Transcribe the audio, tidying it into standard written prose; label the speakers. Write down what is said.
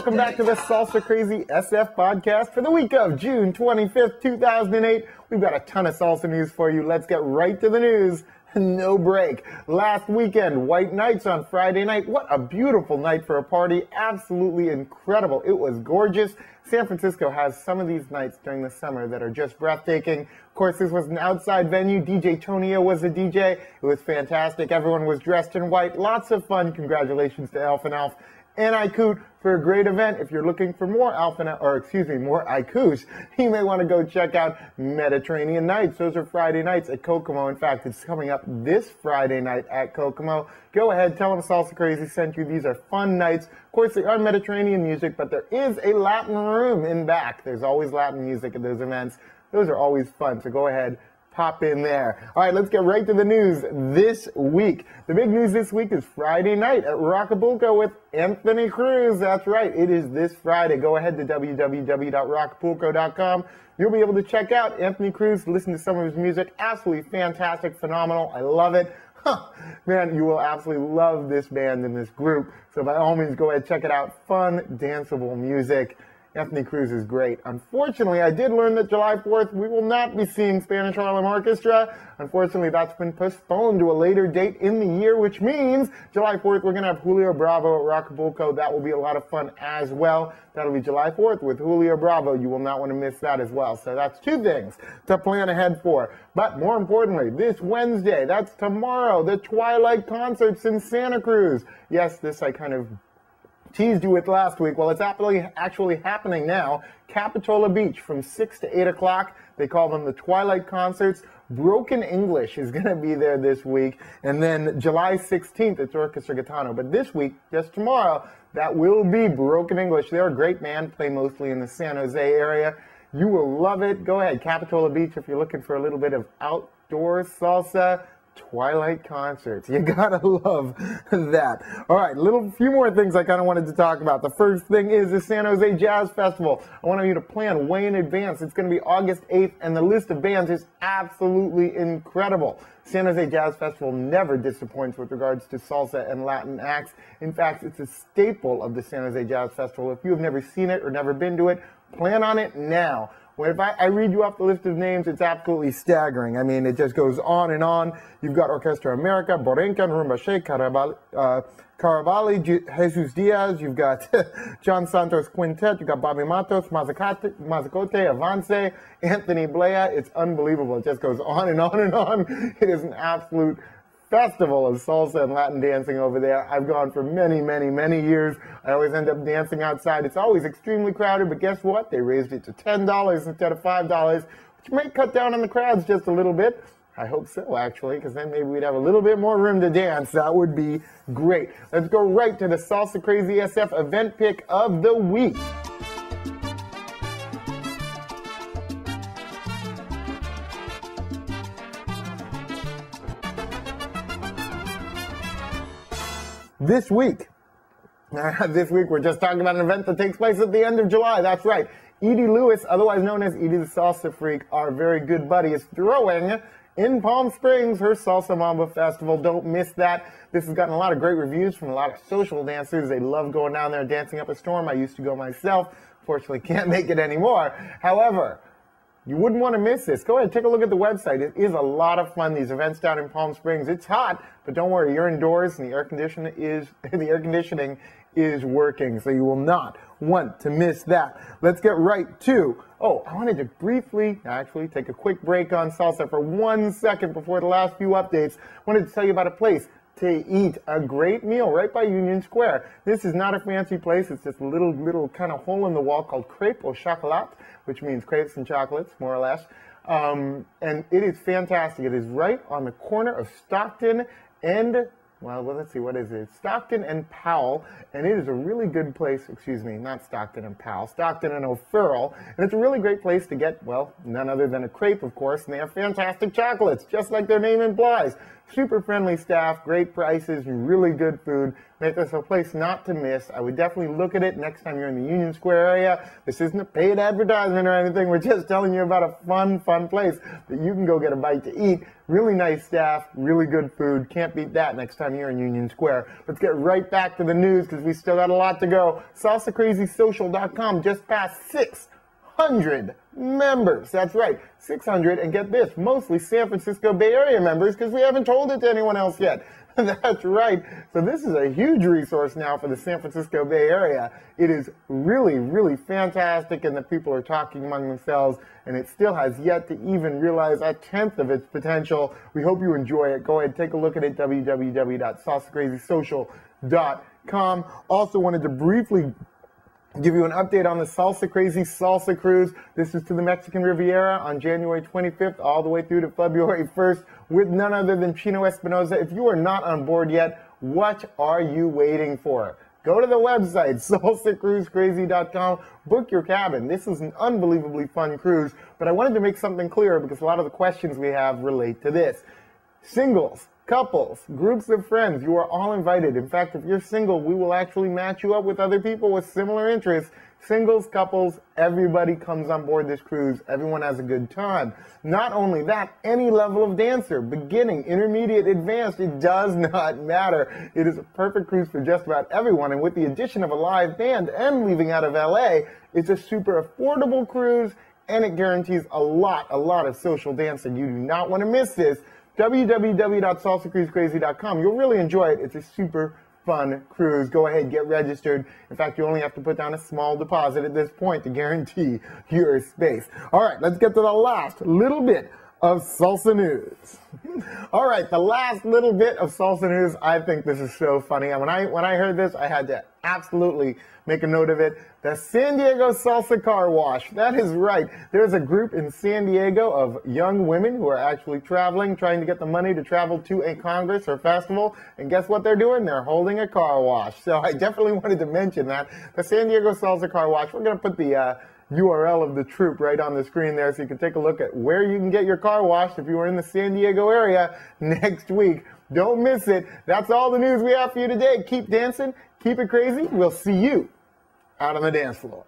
Speaker 1: welcome back to the Salsa Crazy SF podcast for the week of June 25th, 2008. We've got a ton of salsa news for you. Let's get right to the news. No break. Last weekend, White Nights on Friday night. What a beautiful night for a party. Absolutely incredible. It was gorgeous. San Francisco has some of these nights during the summer that are just breathtaking. Of course, this was an outside venue. DJ Tonio was the DJ. It was fantastic. Everyone was dressed in white. Lots of fun. Congratulations to Elf and Alf and Ikoot for a great event. If you're looking for more more Ikoots, you may want to go check out Mediterranean Nights. Those are Friday nights at Kokomo. In fact, it's coming up this Friday night at Kokomo. Go ahead, tell them Salsa Crazy sent you. These are fun nights. Of course, they are Mediterranean music, but there is a Latin room in back. There's always Latin music at those events. Those are always fun, so go ahead. Pop in there. All right, let's get right to the news this week. The big news this week is Friday night at Rockapulco with Anthony Cruz. That's right, it is this Friday. Go ahead to www.rockapulco.com. You'll be able to check out Anthony Cruz, listen to some of his music. Absolutely fantastic, phenomenal. I love it. Man, you will absolutely love this band and this group. So by all means, go ahead, check it out. Fun, danceable music. Anthony Cruz is great. Unfortunately, I did learn that July 4th, we will not be seeing Spanish Harlem Orchestra. Unfortunately, that's been postponed to a later date in the year, which means July 4th, we're going to have Julio Bravo at Rockapulco. That will be a lot of fun as well. That'll be July 4th with Julio Bravo. You will not want to miss that as well. So that's two things to plan ahead for. But more importantly, this Wednesday, that's tomorrow, the Twilight Concerts in Santa Cruz. Yes, this I kind of teased you with last week. Well, it's actually happening now. Capitola Beach from 6 to 8 o'clock. They call them the Twilight Concerts. Broken English is going to be there this week. And then July 16th, it's Orchestra Gitano. But this week, just tomorrow, that will be Broken English. They're a great band, play mostly in the San Jose area. You will love it. Go ahead, Capitola Beach, if you're looking for a little bit of outdoor salsa. Twilight Concerts. You gotta love that. All right, few more things I kind of wanted to talk about. The first thing is the San Jose Jazz Festival. I want you to plan way in advance. It's going to be August 8th, and the list of bands is absolutely incredible. San Jose Jazz Festival never disappoints with regards to salsa and Latin acts. In fact, it's a staple of the San Jose Jazz Festival. If you have never seen it or never been to it, plan on it now. If I read you off the list of names, it's absolutely staggering. I mean, it just goes on and on. You've got Orquestra America, Borinquen, Rumbache, Caravalli, Jesus Diaz. You've got John Santos Quintet. You've got Bobby Matos, Mazzacote, Avance, Anthony Blea. It's unbelievable. It just goes on and on and on. It is an absolute festival of salsa and Latin dancing over there. I've gone for many, many, many years. I always end up dancing outside. It's always extremely crowded, but guess what? They raised it to $10 instead of $5, which might cut down on the crowds just a little bit. I hope so, actually, because then maybe we'd have a little bit more room to dance. That would be great. Let's go right to the Salsa Crazy SF event pick of the week. This week we're just talking about an event that takes place at the end of July. That's right. Edie Lewis, otherwise known as Edie the Salsa Freak, our very good buddy, is throwing in Palm Springs her Salsa Mamba Festival. Don't miss that. This has gotten a lot of great reviews from a lot of social dancers. They love going down there and dancing up a storm. I used to go myself. Fortunately, can't make it anymore. However, you wouldn't want to miss this. Go ahead, take a look at the website. It is a lot of fun, these events down in Palm Springs. It's hot, but don't worry, you're indoors and the air conditioning is working, so you will not want to miss that. Let's get right to, I wanted to briefly, actually, take a quick break on salsa for 1 second before the last few updates. I wanted to tell you about a place to eat a great meal right by Union Square. This is not a fancy place. It's just a little kind of hole in the wall called Crêpe au Chocolat, which means crepes and chocolates, more or less. And it is fantastic. It is right on the corner of Stockton and, let's see, what is it? Stockton and Powell. And it is a really good place, excuse me, not Stockton and Powell, Stockton and O'Farrell. And it's a really great place to get, none other than a crepe, of course. And they have fantastic chocolates, just like their name implies. Super friendly staff, great prices, really good food. make this a place not to miss. I would definitely look at it next time you're in the Union Square area. This isn't a paid advertisement or anything. We're just telling you about a fun place that you can go get a bite to eat. Really nice staff, really good food. Can't beat that next time you're in Union Square. Let's get right back to the news because we still got a lot to go. SalsaCrazySocial.com just passed 600 members. That's right, 600. And get this, mostly San Francisco Bay Area members because we haven't told it to anyone else yet. That's right. So this is a huge resource now for the San Francisco Bay Area. It is really fantastic, and the people are talking among themselves, and it still has yet to even realize a tenth of its potential. We hope you enjoy it. Go ahead, take a look at it, www.SalsaCrazySocial.com. Also wanted to briefly give you an update on the Salsa Crazy Salsa Cruise. This is to the Mexican Riviera on January 25th all the way through to February 1st with none other than Chino Espinosa. If you are not on board yet, what are you waiting for? Go to the website, SalsaCrazySF.com, book your cabin. This is an unbelievably fun cruise, but I wanted to make something clear because a lot of the questions we have relate to this. Singles, couples, groups of friends, you are all invited. In fact, if you're single, we will actually match you up with other people with similar interests. Singles, couples, everybody comes on board this cruise. Everyone has a good time. Not only that, any level of dancer, beginning, intermediate, advanced, it does not matter. It is a perfect cruise for just about everyone. And with the addition of a live band and leaving out of LA, it's a super affordable cruise and it guarantees a lot of social dancing. You do not want to miss this. www.SalsaCrazySF.com. You'll really enjoy it. It's a super fun cruise. Go ahead, get registered. In fact, you only have to put down a small deposit at this point to guarantee your space. All right, let's get to the last little bit of salsa news. All right, the last little bit of salsa news. I think this is so funny. And when I heard this, I had to absolutely make a note of it. The San Diego Salsa Car Wash. That is right. There's a group in San Diego of young women who are actually traveling, trying to get the money to travel to a congress or festival. And guess what they're doing? They're holding a car wash. So I definitely wanted to mention that. The San Diego Salsa Car Wash. We're going to put the URL of the troop right on the screen there so you can take a look at where you can get your car washed if you are in the San Diego area next week. Don't miss it. That's all the news we have for you today. Keep dancing. Keep it crazy. We'll see you out on the dance floor.